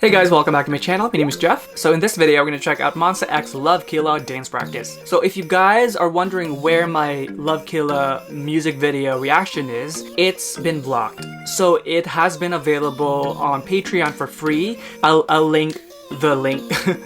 Hey guys, welcome back to my channel. My name is Jeff. So in this video, we're going to check out Monsta X Love Killa dance practice. So if you guys are wondering where my Love Killa music video reaction is, it's been blocked. So it has been available on Patreon for free. I'll link the link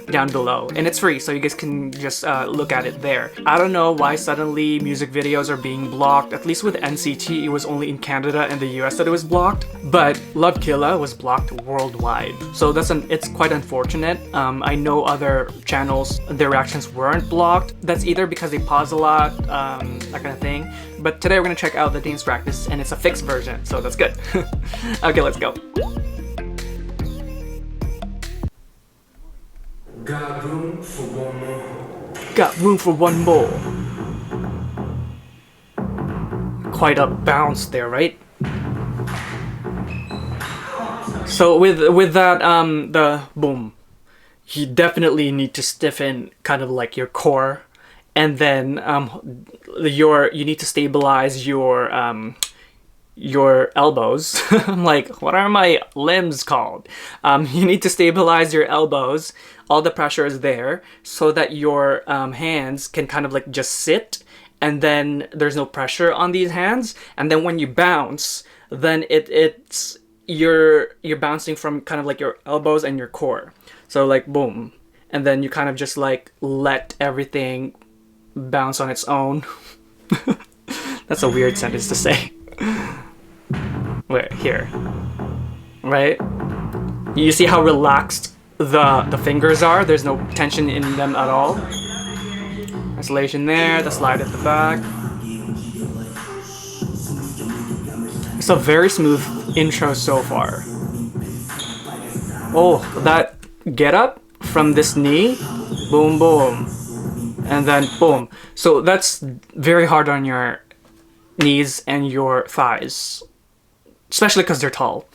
down below, and it's free, so you guys can just look at it there. I don't know why suddenly music videos are being blocked. At least with NCT, it was only in Canada and the US that it was blocked, but Love Killa was blocked worldwide. So it's quite unfortunate. I know other channels, their reactions weren't blocked. That's either because they pause a lot, that kind of thing. But today we're gonna check out the dance practice, and it's a fixed version, so that's good. Okay, let's go. Got room for one more. Got room for one more. Quite a bounce there, right? So with that the boom, you definitely need to stiffen kind of like your core, and then you need to stabilize your elbows. I'm like, what are my limbs called? You need to stabilize your elbows. All the pressure is there so that your hands can kind of like just sit, and then there's no pressure on these hands. And then when you bounce, then you're bouncing from kind of like your elbows and your core. So like boom, and then you kind of just like let everything bounce on its own. That's a weird sentence to say. Wait, here, right? You see how relaxed the fingers are? There's no tension in them at all. Isolation there, the slide at the back. It's a very smooth intro so far. Oh, that get up from this knee, boom boom, and then boom. So that's very hard on your knees and your thighs, especially because they're tall.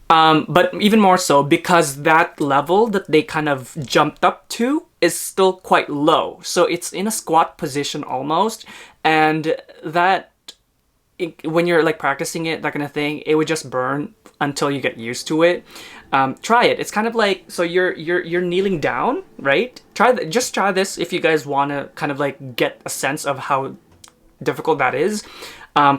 But even more so because that level that they kind of jumped up to is still quite low. So it's in a squat position almost, and when you're like practicing it, that kind of thing, it would just burn until you get used to it. Try it. It's kind of like, so you're kneeling down, right? Just try this if you guys want to kind of like get a sense of how difficult that is.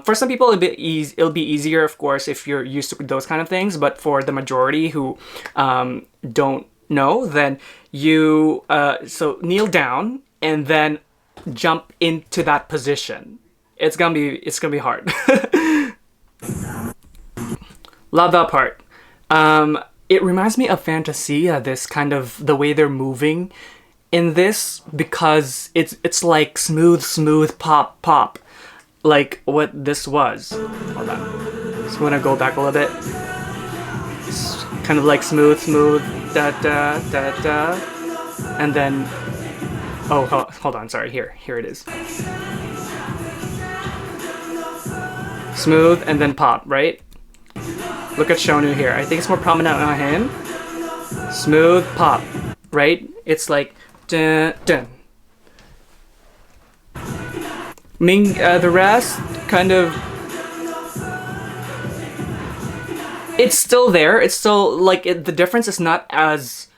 For some people it'll be easier, of course, if you're used to those kind of things, but for the majority who don't know, then you so kneel down and then jump into that position. It's gonna be hard. Love that part. It reminds me of Fantasia, this kind of the way they're moving in this, because it's like smooth pop, like what this was. Hold on, just wanna go back a little bit. It's kind of like smooth, da da da da, and then hold on, sorry, here it is. Smooth and then pop, right? Look at Shonu here. I think it's more prominent on him. Smooth pop, right? It's like dun dun. The rest kind of, it's still there. It's still like the difference is not as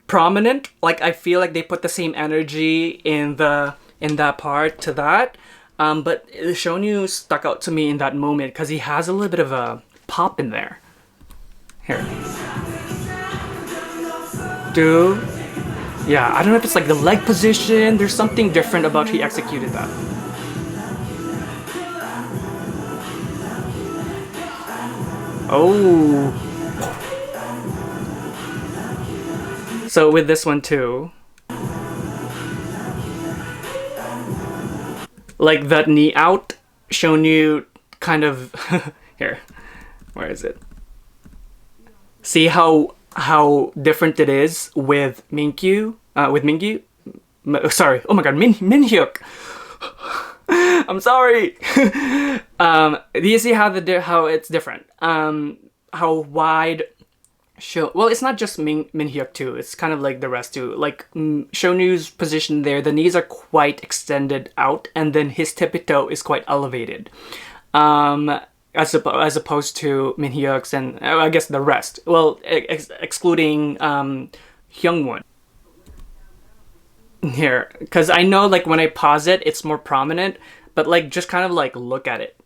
prominent. Like I feel like they put the same energy in that part to that. But Shonu stuck out to me in that moment because he has a little bit of a pop in there. Here. Yeah, I don't know if it's like the leg position. There's something different about how he executed that. Oh. So with this one too, like that knee out, shown you kind of here. Where is it? See how different it is with Mingyu? Sorry. Oh my god, Minhyuk. I'm sorry. Do you see how it's different? How wide well, it's not just Minhyuk too. It's kind of like the rest too. Like Shonu's position there, the knees are quite extended out, and then his tippy toe is quite elevated. as opposed to Min Hyuk's and I guess the rest. Well, excluding Hyungwon here, because I know like when I pause it, it's more prominent. But like just kind of like look at it.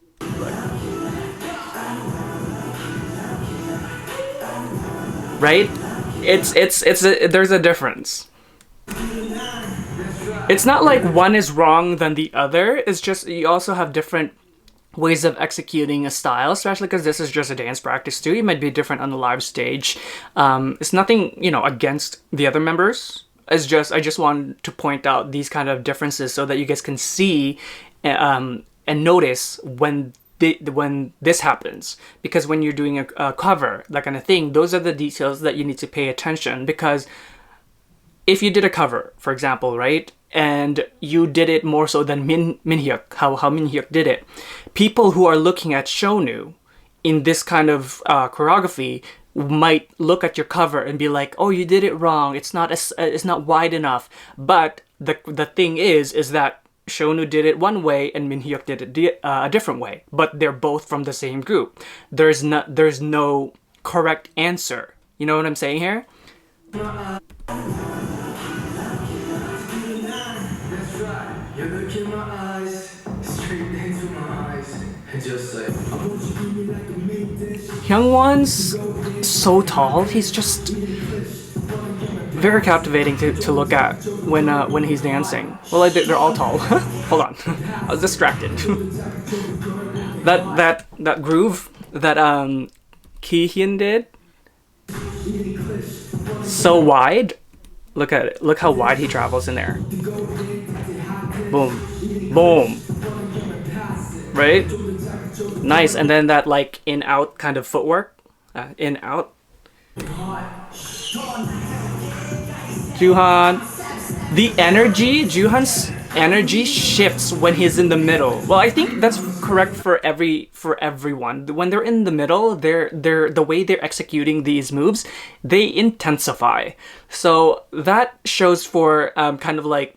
Right? There's a difference. It's not like one is wrong than the other. It's just you also have different ways of executing a style, especially because this is just a dance practice too. It might be different on the live stage. It's nothing, against the other members. It's just I just want to point out these kind of differences so that you guys can see and notice when this happens, because when you're doing a cover, that kind of thing, those are the details that you need to pay attention. Because if you did a cover, for example, right, and you did it more so than Min Hyuk, how Min Hyuk did it, people who are looking at Shonu in this kind of choreography might look at your cover and be like, oh, you did it wrong, it's not wide enough. But the thing is that Shonu did it one way and Min Hyuk did it a different way, but they're both from the same group. There's no correct answer. You know what I'm saying here? That's right. You look in my eyes, straight into my eyes, and just say, I want you to give me like a main dish. Hyungwon's so tall. He's just very captivating to look at when he's dancing. Well, they're all tall. Hold on, I was distracted. that groove that Kihyun did, so wide. Look at it. Look how wide he travels in there. Boom, boom. Right? Nice. And then that like in out kind of footwork, in out. Juhan's energy shifts when he's in the middle. Well, I think that's correct for everyone. When they're in the middle, they're the way they're executing these moves, they intensify. So that shows for kind of like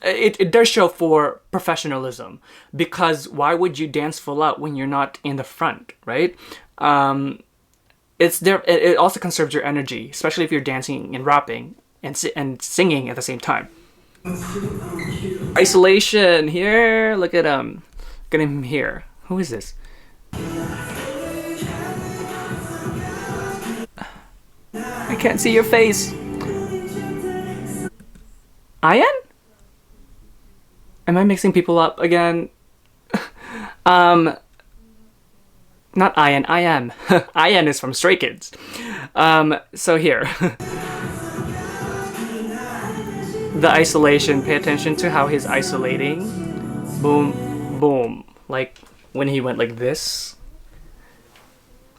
it does show for professionalism, because why would you dance full out when you're not in the front, right? It's there. It also conserves your energy, especially if you're dancing and rapping and singing at the same time. Isolation here. Look at him. Look at him here. Who is this? I can't see your face. Ian? Am I mixing people up again? Not Ian. I am. Ian is from Stray Kids. So here. The isolation, pay attention to how he's isolating. Boom, boom. Like when he went like this.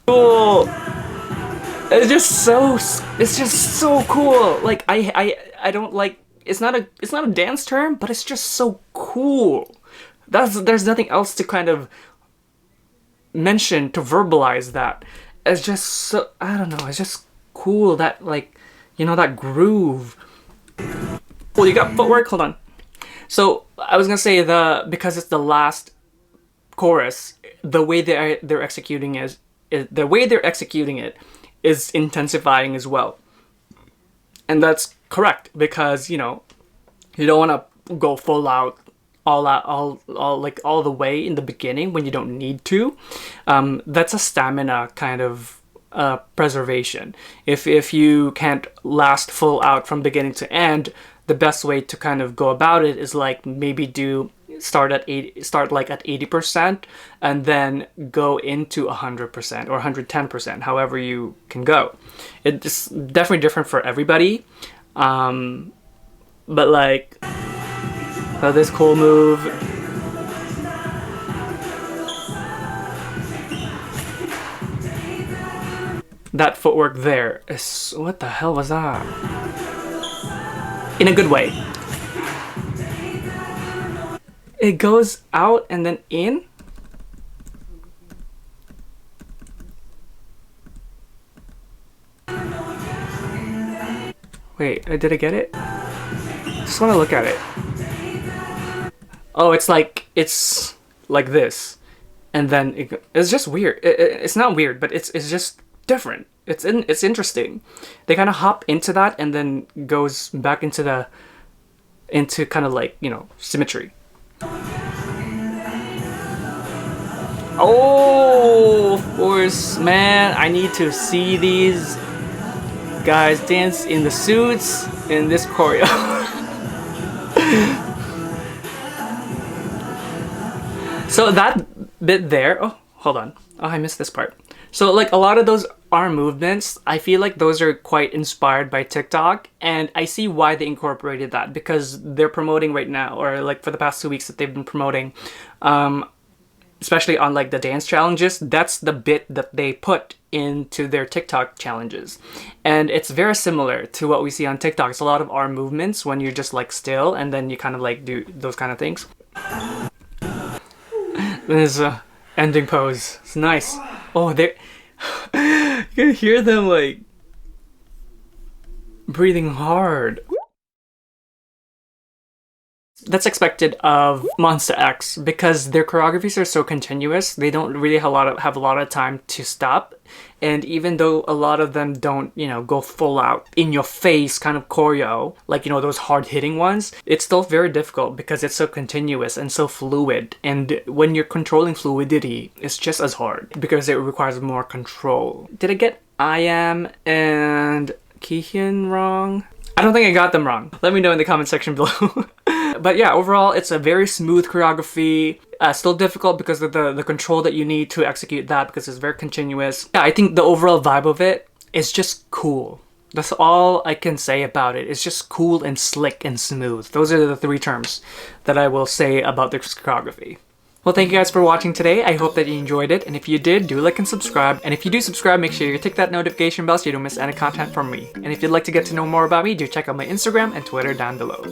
Cool. It's just so cool. Like I don't like, it's not a dance term, but it's just so cool. There's nothing else to kind of mention to verbalize that. It's just so, I don't know, it's just cool that like, that groove. Well, you got footwork. Hold on. So I was gonna say because it's the last chorus, the way they're executing it is intensifying as well, and that's correct because you don't want to go full out, all the way in the beginning when you don't need to. That's a stamina kind of preservation. If you can't last full out from beginning to end, the best way to kind of go about it is like maybe start like at 80% and then go into 100% or 110%, however you can go. It's definitely different for everybody, but like this cool move. That footwork there is, what the hell was that? In a good way. It goes out and then in. Wait, did I get it? Just want to look at it. Oh, it's like this. and then it's just weird. It's not weird, but it's just different. It's interesting. They kind of hop into that and then goes back into kind of like, you know, symmetry. Oh, of course, man. I need to see these guys dance in the suits in this choreo. So that bit there. Oh, hold on. Oh, I missed this part. So like a lot of those arm movements, I feel like those are quite inspired by TikTok, and I see why they incorporated that, because they're promoting right now, or like for the past 2 weeks that they've been promoting, especially on like the dance challenges, that's the bit that they put into their TikTok challenges. And it's very similar to what we see on TikTok. It's a lot of arm movements when you're just like still and then you kind of like do those kind of things. There's a ending pose. It's nice. Oh, they you can hear them like breathing hard. That's expected of Monsta X because their choreographies are so continuous. They don't really have a lot of time to stop. And even though a lot of them don't, you know, go full out in your face kind of choreo, like, you know, those hard hitting ones, it's still very difficult because it's so continuous and so fluid. And when you're controlling fluidity, it's just as hard because it requires more control. Did I get I Am and Kihyun wrong? I don't think I got them wrong. Let me know in the comment section below. But yeah, overall, it's a very smooth choreography. Still difficult because of the control that you need to execute that, because it's very continuous. Yeah, I think the overall vibe of it is just cool. That's all I can say about it. It's just cool and slick and smooth. Those are the 3 terms that I will say about the choreography. Well, thank you guys for watching today. I hope that you enjoyed it. And if you did, do like and subscribe. And if you do subscribe, make sure you tick that notification bell so you don't miss any content from me. And if you'd like to get to know more about me, do check out my Instagram and Twitter down below.